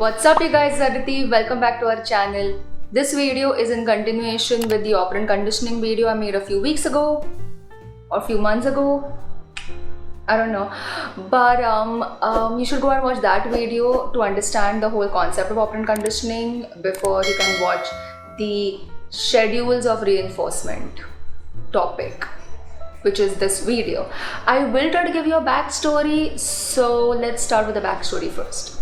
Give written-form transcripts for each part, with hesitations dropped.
What's up you guys, Aditi? Welcome back to our channel. This video is in continuation with the operant conditioning video I made a few weeks ago or a few months ago. I don't know, but you should go and watch that video to understand the whole concept of operant conditioning before you can watch the schedules of reinforcement topic, which is this video. I will try to give you a backstory, so let's start with the backstory first.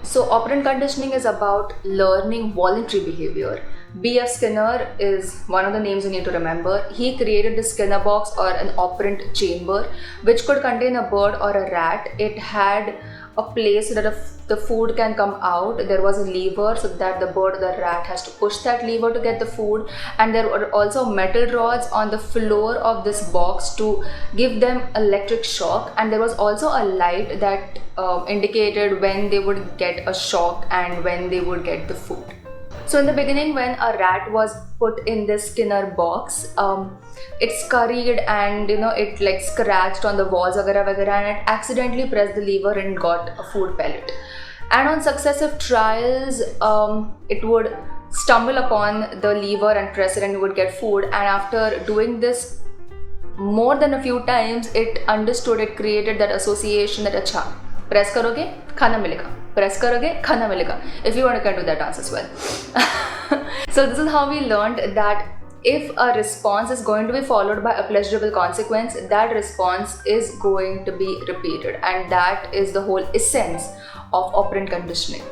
So operant conditioning is about learning voluntary behavior. B.F. Skinner is one of the names you need to remember. He created the Skinner box, or an operant chamber, which could contain a bird or a rat. It had a place so that the food can come out. There was a lever so that the bird or the rat has to push that lever to get the food, and there were also metal rods on the floor of this box to give them electric shock, and there was also a light that indicated when they would get a shock and when they would get the food. So in the beginning, when a rat was put in this Skinner box, it scurried and it like scratched on the walls and it accidentally pressed the lever and got a food pellet. And on successive trials, it would stumble upon the lever and press it and it would get food. And after doing this more than a few times, it understood, it created that association that acha, press karoge, khana milega. Press karoge, khana milega. If you want, you can do that dance as well. So this is how we learned that if a response is going to be followed by a pleasurable consequence, that response is going to be repeated, and that is the whole essence of operant conditioning.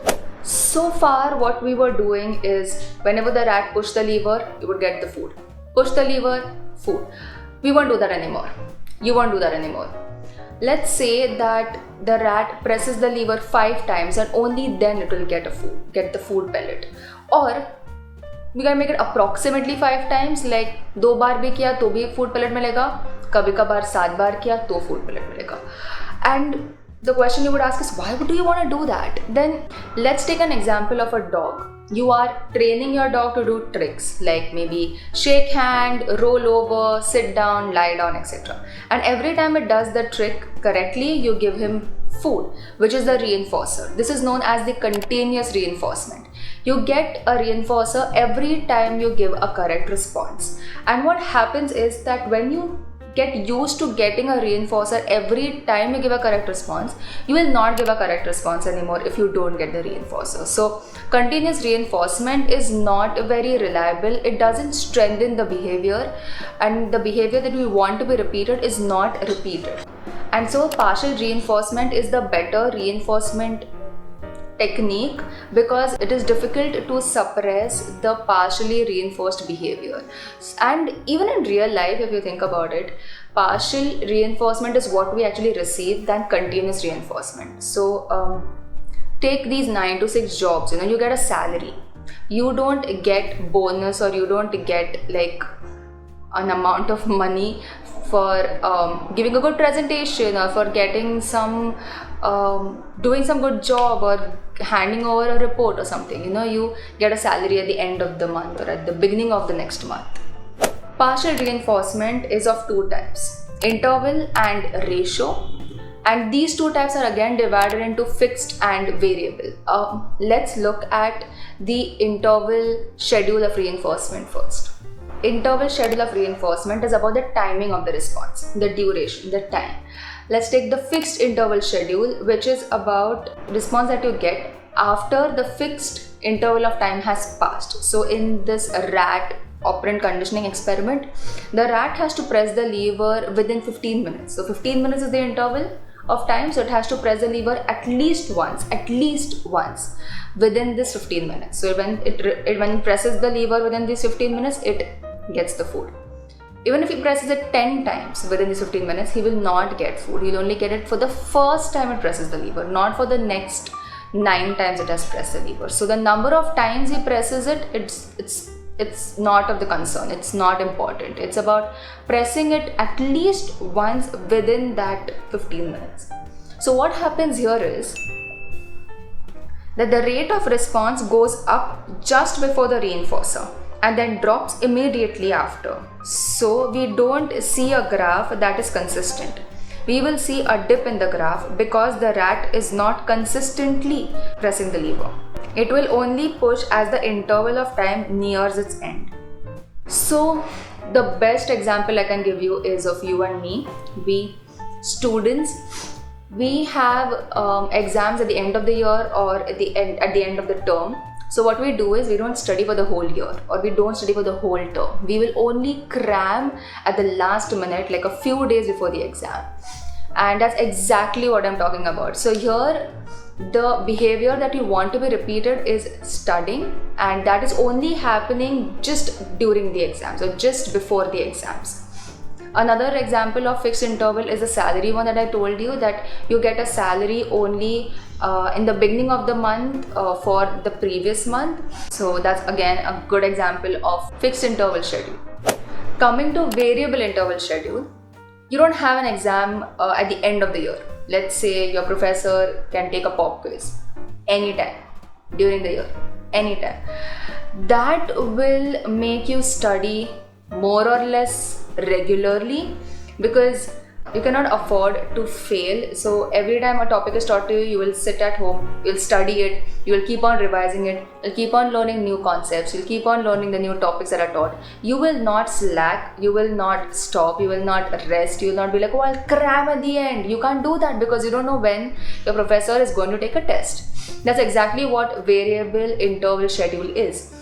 So far what we were doing is, whenever the rat pushed the lever, you would get the food. Push the lever, food. We won't do that anymore. You won't do that anymore. Let's say that the rat presses the lever 5 times and only then it will get the food pellet. Or we can make it approximately 5 times, like 2 बार भी किया तो भी food pellet मिलेगा, कभी कभार 7 बार किया तो food pellet मिलेगा. And the question you would ask is, why do you want to do that? Then let's take an example of a dog. You are training your dog to do tricks like maybe shake hand, roll over, sit down, lie down, etc. And every time it does the trick correctly, you give him food, which is the reinforcer. This is known as the continuous reinforcement. You get a reinforcer every time you give a correct response. And what happens is that when you get used to getting a reinforcer every time you give a correct response, you will not give a correct response anymore if you don't get the reinforcer. So continuous reinforcement is not very reliable. It doesn't strengthen the behavior, and the behavior that we want to be repeated is not repeated. And so partial reinforcement is the better reinforcement technique, because it is difficult to suppress the partially reinforced behavior. And even in real life, if you think about it, partial reinforcement is what we actually receive than continuous reinforcement. So take these 9 to 6 jobs, you get a salary. You don't get bonus, or you don't get like an amount of money for giving a good presentation, or for getting some doing some good job, or handing over a report or something. You get a salary at the end of the month or at the beginning of the next month. Partial reinforcement is of 2 types: interval and ratio. And these 2 types are again divided into fixed and variable. Let's look at the interval schedule of reinforcement first. Interval schedule of reinforcement is about the timing of the response, the duration, the time. Let's take the fixed interval schedule, which is about response that you get after the fixed interval of time has passed. So in this rat operant conditioning experiment, the rat has to press the lever within 15 minutes. So 15 minutes is the interval of time, so it has to press the lever at least once within this 15 minutes. So when it presses the lever within these 15 minutes, it gets the food. Even if he presses it 10 times within these 15 minutes, he will not get food. He'll only get it for the first time it presses the lever, not for the next 9 times it has pressed the lever. So the number of times he presses it, it's not of the concern. It's not important. It's about pressing it at least once within that 15 minutes. So what happens here is that the rate of response goes up just before the reinforcer and then drops immediately after. So we don't see a graph that is consistent. we will see a dip in the graph because the rat is not consistently pressing the lever. It will only push as the interval of time nears its end. So the best example I can give you is of you and me. We students, we have exams at the end of the year or at the end of the term. So what we do is we don't study for the whole year or we don't study for the whole term. We will only cram at the last minute, like a few days before the exam. And that's exactly what I'm talking about. So here, the behavior that you want to be repeated is studying, and that is only happening just during the exams or just before the exams. Another example of fixed interval is the salary one that I told you, that you get a salary only in the beginning of the month for the previous month. So that's again a good example of fixed interval schedule. Coming to variable interval schedule, you don't have an exam at the end of the year. Let's say your professor can take a pop quiz anytime during the year, anytime. That will make you study more or less regularly because you cannot afford to fail. So every time a topic is taught to you, you will sit at home, you'll study it, you will keep on revising it, you'll keep on learning new concepts, you'll keep on learning the new topics that are taught. You will not slack, you will not stop, you will not rest, you will not be like, oh, I'll cram at the end. You can't do that because you don't know when your professor is going to take a test. That's exactly what variable interval schedule is.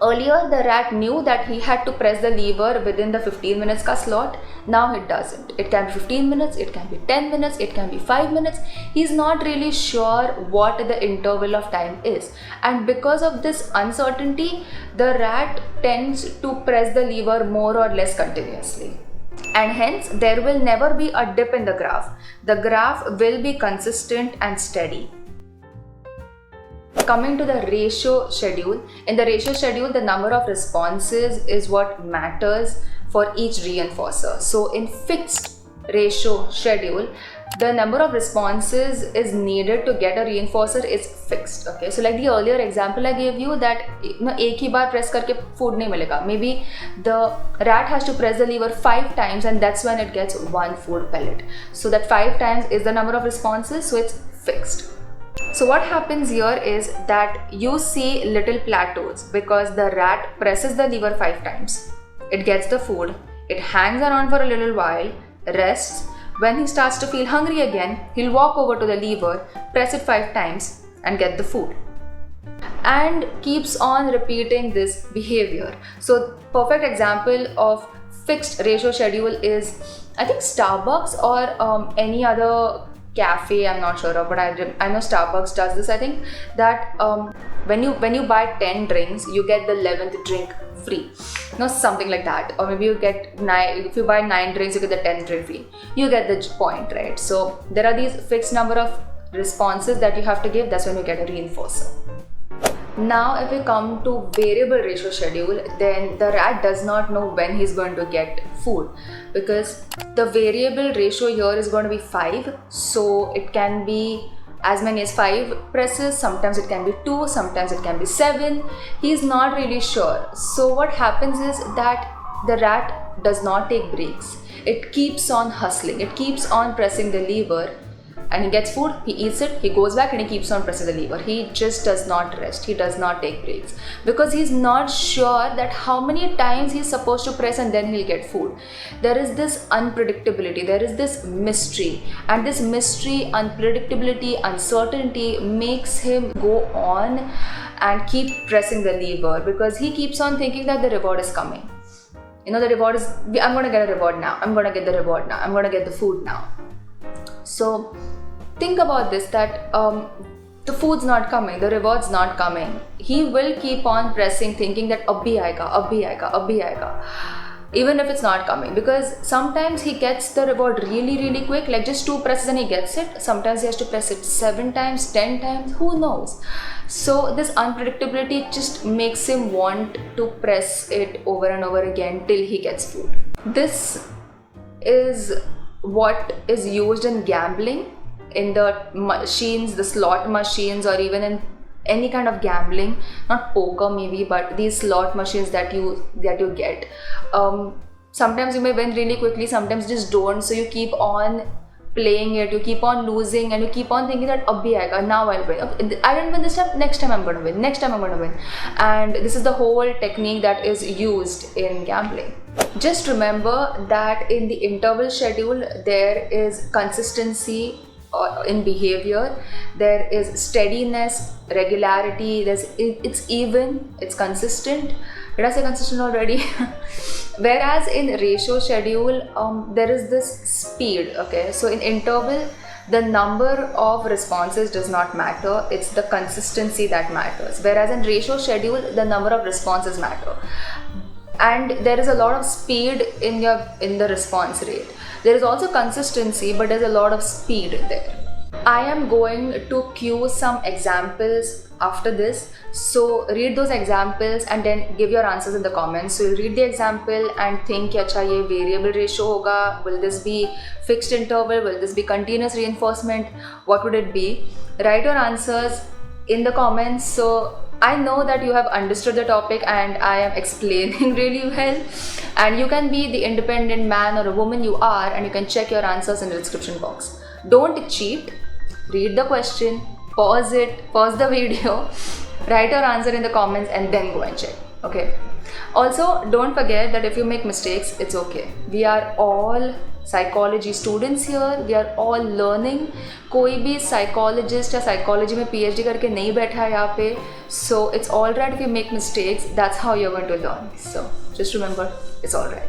Earlier, the rat knew that he had to press the lever within the 15 minutes ka slot. Now it doesn't. It can be 15 minutes, it can be 10 minutes, it can be 5 minutes. He's not really sure what the interval of time is. And because of this uncertainty, the rat tends to press the lever more or less continuously. And hence, there will never be a dip in the graph. The graph will be consistent and steady. Coming to the ratio schedule, in the ratio schedule, the number of responses is what matters for each reinforcer. So in fixed ratio schedule, the number of responses is needed to get a reinforcer is fixed. Okay, so like the earlier example I gave you, that एक ही बार press करके food नहीं मिलेगा. Maybe the rat has to press the lever 5 times and that's when it gets one food pellet. So that 5 times is the number of responses, so it's fixed. So what happens here is that you see little plateaus because the rat presses the lever 5 times. It gets the food, it hangs around for a little while, rests. When he starts to feel hungry again, he'll walk over to the lever, press it 5 times and get the food. And keeps on repeating this behavior. So perfect example of fixed ratio schedule is, I think, Starbucks or any other cafe, I'm not sure of, but I know Starbucks does this. I think that when you buy 10 drinks, you get the 11th drink free, something like that. Or maybe you get if you buy 9 drinks, you get the 10th drink free. You get the point, right? So there are these fixed number of responses that you have to give. That's when you get a reinforcer. Now if we come to variable ratio schedule, then the rat does not know when he's going to get food because the variable ratio here is going to be 5. So it can be as many as 5 presses, sometimes it can be 2, sometimes it can be 7. He's not really sure. So what happens is that the rat does not take breaks. It keeps on hustling, it keeps on pressing the lever. And he gets food, he eats it, he goes back and he keeps on pressing the lever. He just does not rest, he does not take breaks. Because he's not sure that how many times he's supposed to press and then he'll get food. There is this unpredictability, there is this mystery. And this mystery, unpredictability, uncertainty makes him go on and keep pressing the lever because he keeps on thinking that the reward is coming. The reward is, I'm going to get a reward now, I'm going to get the reward now, I'm going to get the food now. So think about this, that the food's not coming, the reward's not coming. He will keep on pressing, thinking that abhi aayega, even if it's not coming, because sometimes he gets the reward really quick, like just 2 presses and he gets it. Sometimes he has to press it 7 times, 10 times, who knows. So this unpredictability just makes him want to press it over and over again till he gets food. This is what is used in gambling, in the machines, the slot machines, or even in any kind of gambling, not poker maybe, but these slot machines that you get. Sometimes you may win really quickly, sometimes just don't. So you keep on playing it, you keep on losing, and you keep on thinking that abhi aayega, now I'll win. Okay, I didn't win this time, next time I'm going to win, next time I'm going to win. And this is the whole technique that is used in gambling. Just remember that in the interval schedule, there is consistency in behavior, there is steadiness, regularity, it's even, it's consistent. Did I say consistent already? Whereas in ratio schedule, there is this speed. Okay, so in interval, the number of responses does not matter, it's the consistency that matters. Whereas in ratio schedule, the number of responses matter. And there is a lot of speed in the response rate. There is also consistency, but there's a lot of speed there. I am going to cue some examples after this, so read those examples and then give your answers in the comments. So you read the example and think, acha ye variable ratio hoga, will this be fixed interval, will this be continuous reinforcement, what would it be? Write your answers in the comments. So I know that you have understood the topic and I am explaining really well, and you can be the independent man or a woman you are, and you can check your answers in the description box. Don't cheat, read the question, pause the video, write your answer in the comments and then go and check. Okay. Also, don't forget that if you make mistakes, it's okay. We are all psychology students here, we are all learning. कोई भी psychologist या psychology में PhD करके नहीं बैठा है यहाँ पे. So it's alright if you make mistakes, that's how you're going to learn. So just remember, it's alright.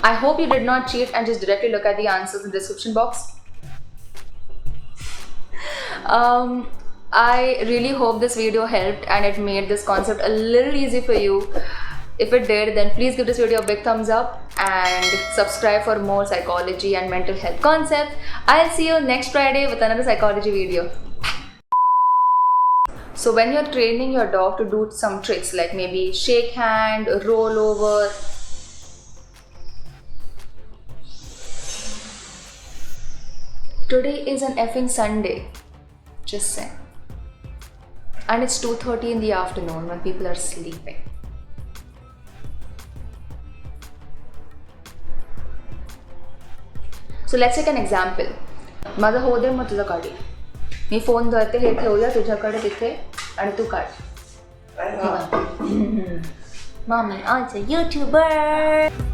I hope you did not cheat and just directly look at the answers in the description box. I really hope this video helped and it made this concept a little easy for you. If it did, then please give this video a big thumbs up and subscribe for more psychology and mental health concepts. I'll see you next Friday with another psychology video. So when you're training your dog to do some tricks like maybe shake hand, roll over, today is an effing Sunday, just saying. And it's 2:30 in the afternoon when people are sleeping. So let's take an example. माझा होऊ दे मग तुझा काढी. मी phone धरते, हे ठेवूया तुझ्याकडे तिथे आणि तू काढ. Mommy, I'm a YouTuber.